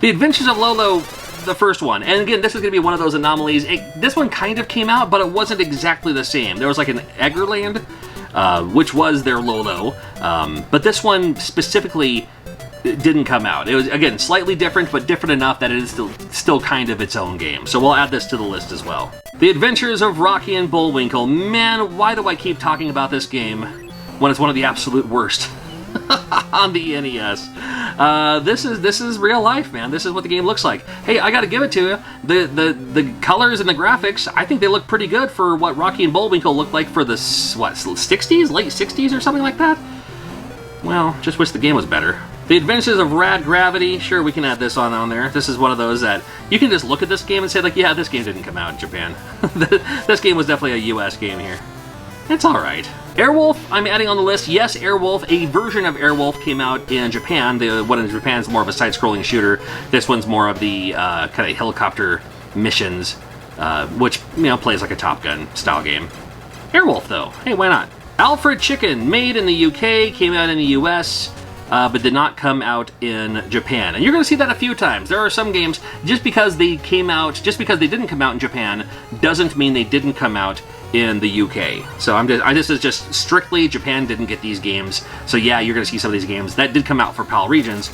The Adventures of Lolo, the first one. And again, this is going to be one of those anomalies. This one kind of came out, but it wasn't exactly the same. There was like an Eggerland, which was their Lolo. But this one specifically didn't come out. It was, again, slightly different, but different enough that it is still kind of its own game. So we'll add this to the list as well. The Adventures of Rocky and Bullwinkle. Man, why do I keep talking about this game when it's one of the absolute worst on the NES? This is real life, man. This is what the game looks like. Hey, I gotta give it to you. The colors and the graphics, I think they look pretty good for what Rocky and Bullwinkle looked like for the, what, 60s? Late 60s or something like that? Well, just wish the game was better. The Adventures of Rad Gravity. Sure, we can add this on there. This is one of those that you can just look at this game and say, like, yeah, this game didn't come out in Japan. This game was definitely a US game here. It's alright. Airwolf, I'm adding on the list. Yes, Airwolf, a version of Airwolf came out in Japan. The one in Japan is more of a side-scrolling shooter. This one's more of the kind of helicopter missions, which, you know, plays like a Top Gun style game. Airwolf, though. Hey, why not? Alfred Chicken, made in the UK, came out in the US, but did not come out in Japan. And you're going to see that a few times. There are some games, just because they didn't come out in Japan, doesn't mean they didn't come out in the UK. So this is just strictly Japan didn't get these games. So yeah, you're going to see some of these games that did come out for PAL regions,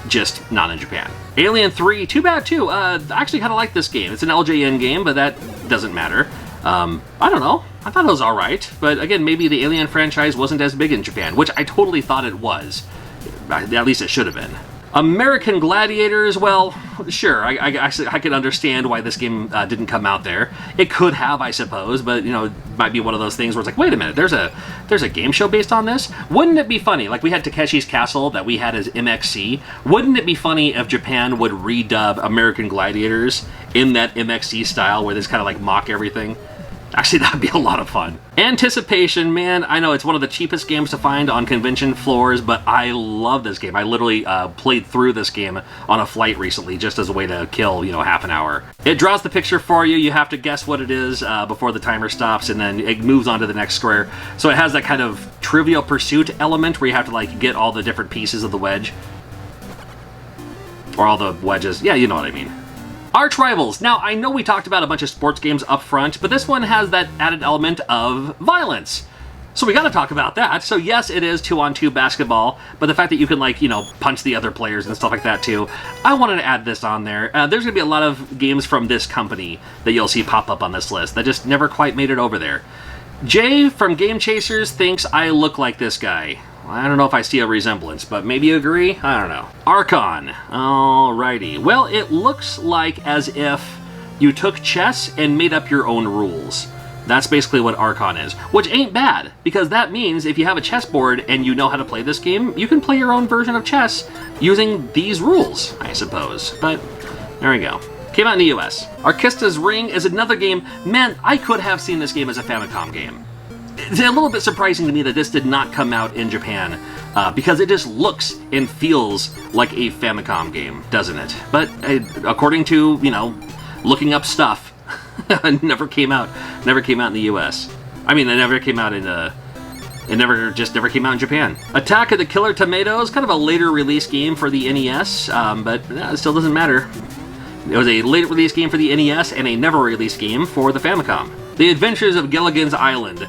just not in Japan. Alien 3, too bad too. I actually kind of like this game. It's an LJN game, but that doesn't matter. I don't know. I thought it was alright. But again, maybe the Alien franchise wasn't as big in Japan, which I totally thought it was. At least it should have been. American Gladiators, well, sure, I can understand why this game didn't come out there. It could have, I suppose, but, you know, it might be one of those things where it's like, wait a minute, there's a game show based on this? Wouldn't it be funny? Like, we had Takeshi's Castle that we had as MXC. Wouldn't it be funny if Japan would redub American Gladiators in that MXC style where they just kind of, like, mock everything? Actually, that'd be a lot of fun. Anticipation, man, I know it's one of the cheapest games to find on convention floors, but I love this game. I literally played through this game on a flight recently just as a way to kill, you know, half an hour. It draws the picture for you. You have to guess what it is before the timer stops, and then it moves on to the next square. So it has that kind of Trivial Pursuit element where you have to, like, get all the different pieces of the wedge. Or all the wedges. Yeah, you know what I mean. Arch Rivals. Now, I know we talked about a bunch of sports games up front, but this one has that added element of violence. So we gotta talk about that. So yes, it is 2-on-2 basketball, but the fact that you can, like, you know, punch the other players and stuff like that too, I wanted to add this on there. There's gonna be a lot of games from this company that you'll see pop up on this list that just never quite made it over there. Jay from Game Chasers thinks I look like this guy. I don't know if I see a resemblance, but maybe you agree? I don't know. Archon. Alrighty. Well, it looks like as if you took chess and made up your own rules. That's basically what Archon is, which ain't bad, because that means if you have a chessboard and you know how to play this game, you can play your own version of chess using these rules, I suppose. But there we go. Came out in the US. Arkista's Ring is another game. Man, I could have seen this game as a Famicom game. It's a little bit surprising to me that this did not come out in Japan, because it just looks and feels like a Famicom game, doesn't it? But according to, you know, looking up stuff, it never came out in the US. I mean, it never came out in it never came out in Japan. Attack of the Killer Tomatoes, kind of a later release game for the NES, but it still doesn't matter. It was a late release game for the NES and a never released game for the Famicom. The Adventures of Gilligan's Island.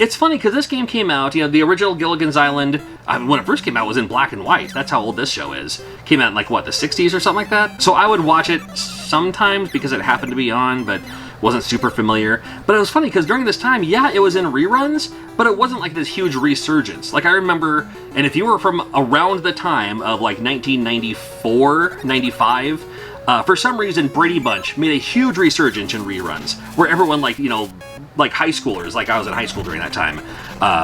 It's funny because this game came out, you know, the original Gilligan's Island, when it first came out, was in black and white. That's how old this show is. Came out in, like, what, the 60s or something like that? So I would watch it sometimes because it happened to be on, but wasn't super familiar. But it was funny because during this time, yeah, it was in reruns, but it wasn't like this huge resurgence. Like, I remember, and if you were from around the time of, like, 1994, 95, for some reason, Brady Bunch made a huge resurgence in reruns, where everyone, like, you know, like high schoolers, like I was in high school during that time,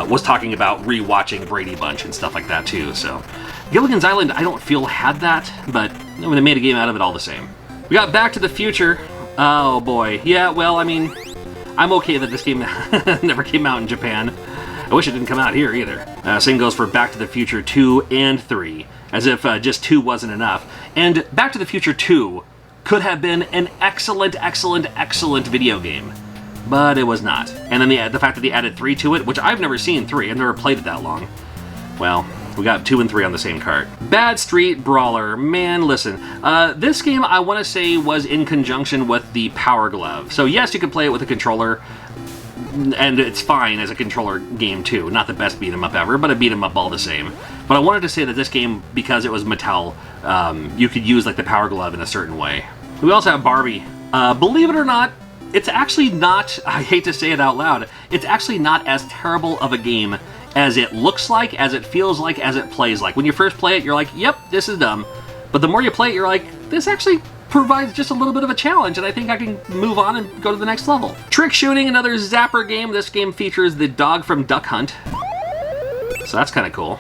was talking about rewatching Brady Bunch and stuff like that too. So Gilligan's Island, I don't feel had that, but they made a game out of it all the same. We got Back to the Future. Oh boy. Yeah, well, I mean, I'm okay that this game never came out in Japan. I wish it didn't come out here either. Same goes for Back to the Future 2 and 3, as if just 2 wasn't enough. And Back to the Future 2 could have been an excellent, excellent, excellent video game. But it was not. And then the fact that they added 3 to it, which I've never seen 3, I've never played it that long. Well, We got 2 and 3 on the same cart. Bad Street Brawler. Man, listen. This game, I want to say, was in conjunction with the Power Glove. So yes, you could play it with a controller, and it's fine as a controller game too. Not the best beat 'em up ever, but a beat 'em up all the same. But I wanted to say that this game, because it was Mattel, you could use like the Power Glove in a certain way. We also have Barbie. Believe it or not, it's actually not, I hate to say it out loud, it's actually not as terrible of a game as it looks like, as it feels like, as it plays like. When you first play it, you're like, yep, this is dumb. But the more you play it, you're like, this actually provides just a little bit of a challenge, and I think I can move on and go to the next level. Trick Shooting, another Zapper game. This game features the dog from Duck Hunt. So that's kind of cool.